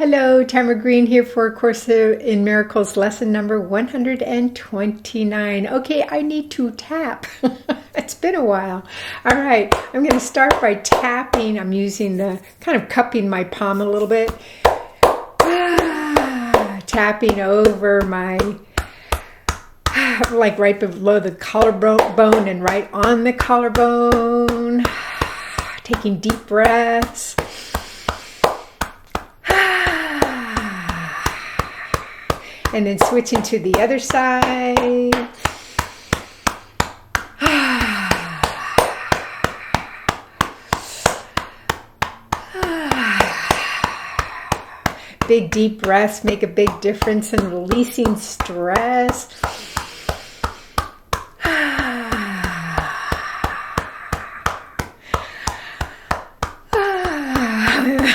Hello, Tamara Green here for A Course in Miracles, lesson number 129. Okay, I need to tap. It's been a while. All right, I'm going to start by tapping. I'm using kind of cupping my palm a little bit. Tapping over my, like right below the collarbone and right on the collarbone. Taking deep breaths. And then switching to the other side. Big deep breaths make a big difference in releasing stress.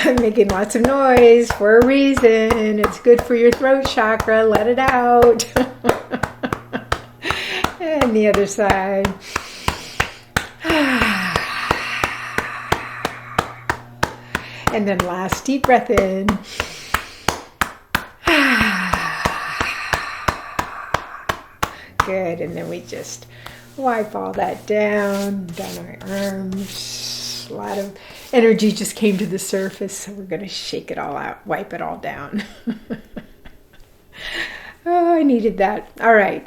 I'm making lots of noise for a reason. It's good for your throat chakra. Let it out. And the other side. And then last deep breath in. Good. And then we just wipe all that down our arms. A lot of energy just came to the surface, so we're going to shake it all out, wipe it all down. Oh, I needed that. All right.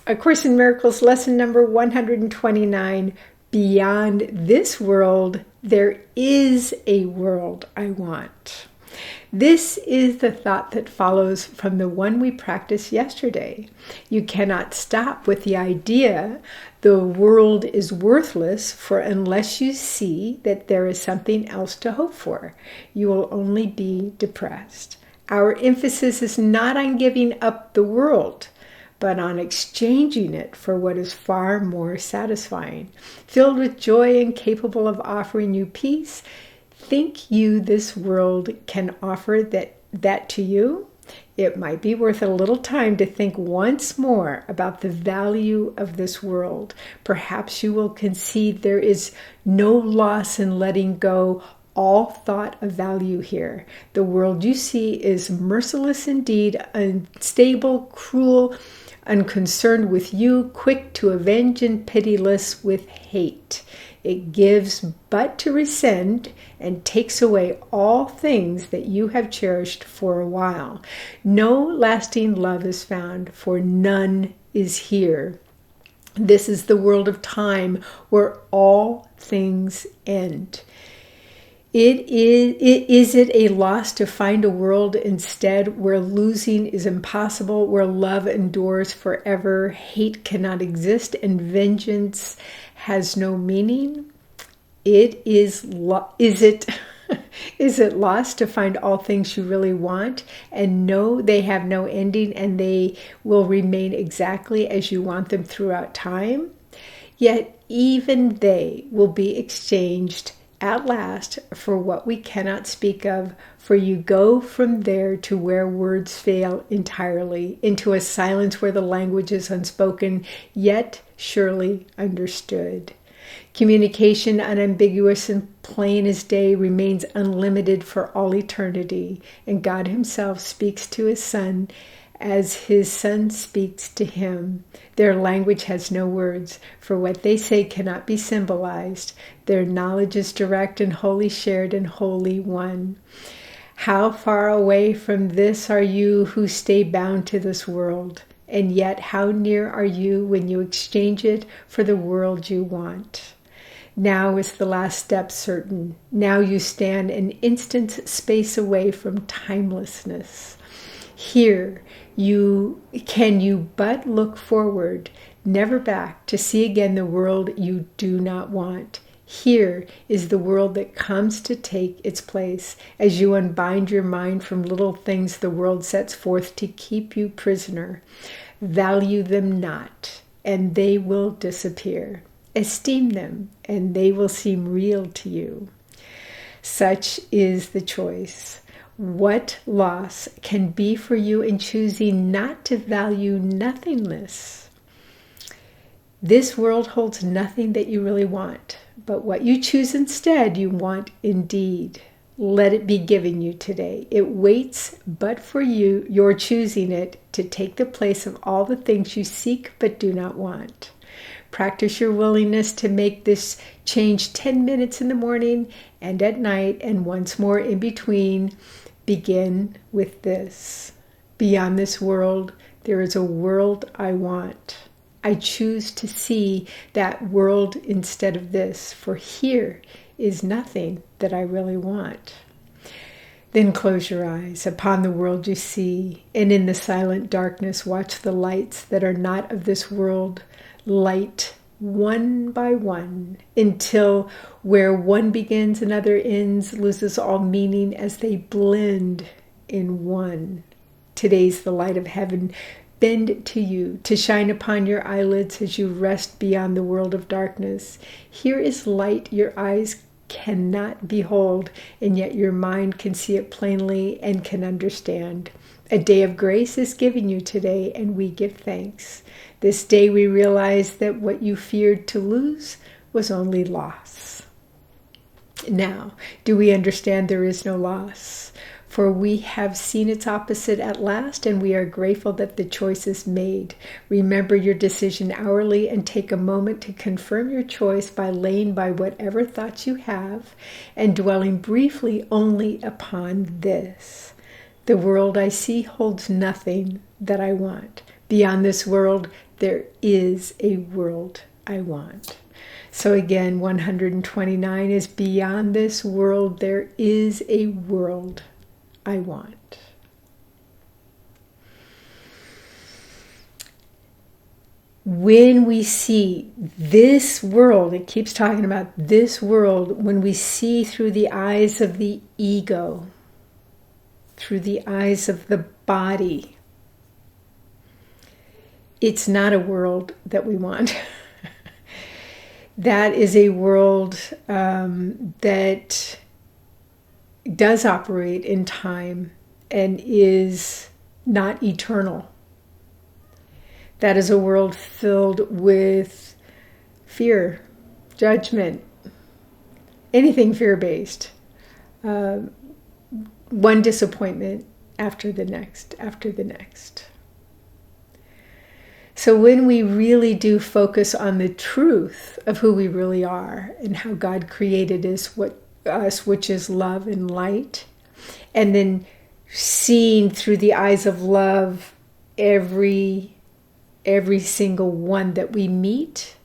A Course in Miracles, lesson number 129. Beyond this world, there is a world I want. This is the thought that follows from the one we practiced yesterday. You cannot stop with the idea the world is worthless, for unless you see that there is something else to hope for, you will only be depressed. Our emphasis is not on giving up the world, but on exchanging it for what is far more satisfying. Filled with joy and capable of offering you peace, think you this world can offer that to you? It might be worth a little time to think once more about the value of this world. Perhaps you will concede there is no loss in letting go all thought of value here. The world you see is merciless indeed, unstable, cruel, unconcerned with you, quick to avenge and pitiless with hate. It gives but to rescind and takes away all things that you have cherished for a while. No lasting love is found, for none is here. This is the world of time where all things end. Is it a loss to find a world instead where losing is impossible, where love endures forever, hate cannot exist, and vengeance has no meaning? Is it loss to find all things you really want and know they have no ending and they will remain exactly as you want them throughout time? Yet even they will be exchanged at last for what we cannot speak of, for you go from there to where words fail entirely, into a silence where the language is unspoken, yet surely understood. Communication, unambiguous and plain as day, remains unlimited for all eternity, and God himself speaks to his Son as his Son speaks to him. Their language has no words, for what they say cannot be symbolized. Their knowledge is direct and wholly shared and wholly one. How far away from this are you who stay bound to this world? And yet how near are you when you exchange it for the world you want? Now is the last step certain. Now you stand an instant's space away from timelessness. Here you but look forward, never back, to see again the world you do not want. Here is the world that comes to take its place as you unbind your mind from little things the world sets forth to keep you prisoner. Value them not, and they will disappear. Esteem them, and they will seem real to you. Such is the choice. What loss can be for you in choosing not to value nothingness? This world holds nothing that you really want, but what you choose instead, you want indeed. let it be given you today. It waits but for you. You're choosing it to take the place of all the things you seek but do not want. Practice your willingness to make this change 10 minutes in the morning and at night and once more in between. Begin with this. Beyond this world, there is a world I want. I choose to see that world instead of this, for here is nothing that I really want. Then close your eyes upon the world you see, and in the silent darkness watch the lights that are not of this world light one by one, until where one begins another ends loses all meaning as they blend in one. Today's the light of heaven bend to you, to shine upon your eyelids as you rest beyond the world of darkness. Here is light your eyes cannot behold, and yet your mind can see it plainly and can understand. A day of grace is given you today, and we give thanks. This day we realize that what you feared to lose was only loss. Now, do we understand there is no loss? For we have seen its opposite at last, and we are grateful that the choice is made. Remember your decision hourly and take a moment to confirm your choice by laying by whatever thoughts you have and dwelling briefly only upon this. The world I see holds nothing that I want. Beyond this world, there is a world I want. So again, 129 is beyond this world, there is a world I want. When we see this world, it keeps talking about this world, when we see through the eyes of the ego, through the eyes of the body, it's not a world that we want. That is a world that does operate in time and is not eternal. That is a world filled with fear, judgment, anything fear-based. One disappointment after the next, after the next. So when we really do focus on the truth of who we really are and how God created us, which is love and light, and then seeing through the eyes of love every single one that we meet,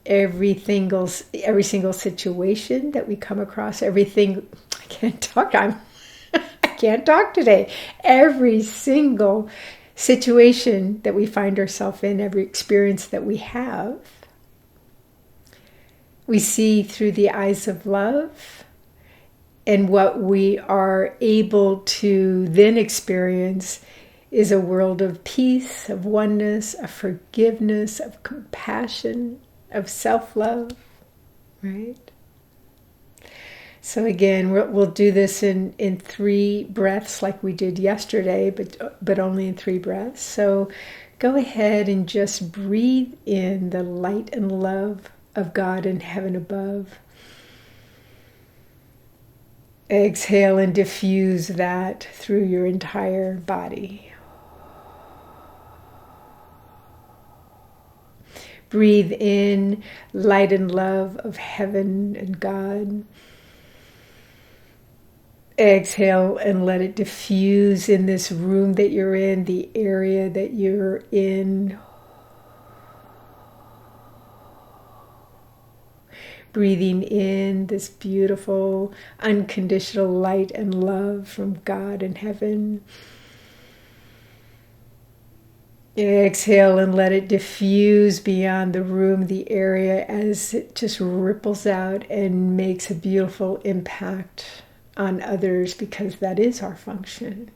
every single situation that we come across, everything. I can't talk today. Every single situation that we find ourselves in, every experience that we have, we see through the eyes of love, and what we are able to then experience is a world of peace, of oneness, of forgiveness, of compassion, of self-love, right? So again, we'll do this in 3 breaths like we did yesterday, but only in 3 breaths. So go ahead and just breathe in the light and love of God in heaven above. Exhale and diffuse that through your entire body. Breathe in light and love of heaven and God. Exhale and let it diffuse in this room that you're in, the area that you're in. Breathing in this beautiful, unconditional light and love from God in heaven. Exhale and let it diffuse beyond the room, the area, as it just ripples out and makes a beautiful impact on others, because that is our function,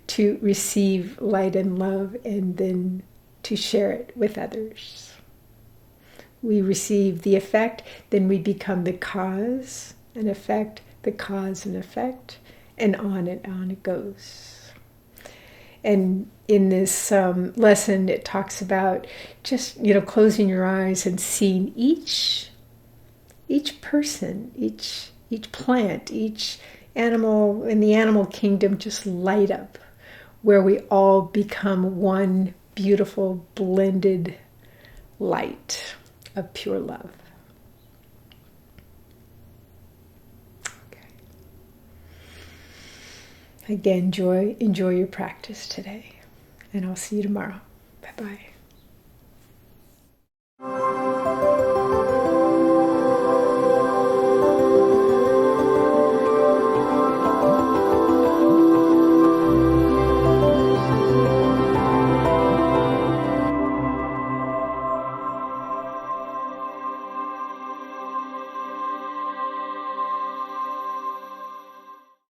to receive light and love and then to share it with others. We receive the effect, then we become the cause and effect, the cause and effect, and on it goes. And in this lesson, it talks about just, closing your eyes and seeing each person, each plant, each in the animal kingdom just light up, where we all become one beautiful blended light of pure love. Okay. Again, enjoy your practice today, and I'll see you tomorrow. Bye-bye.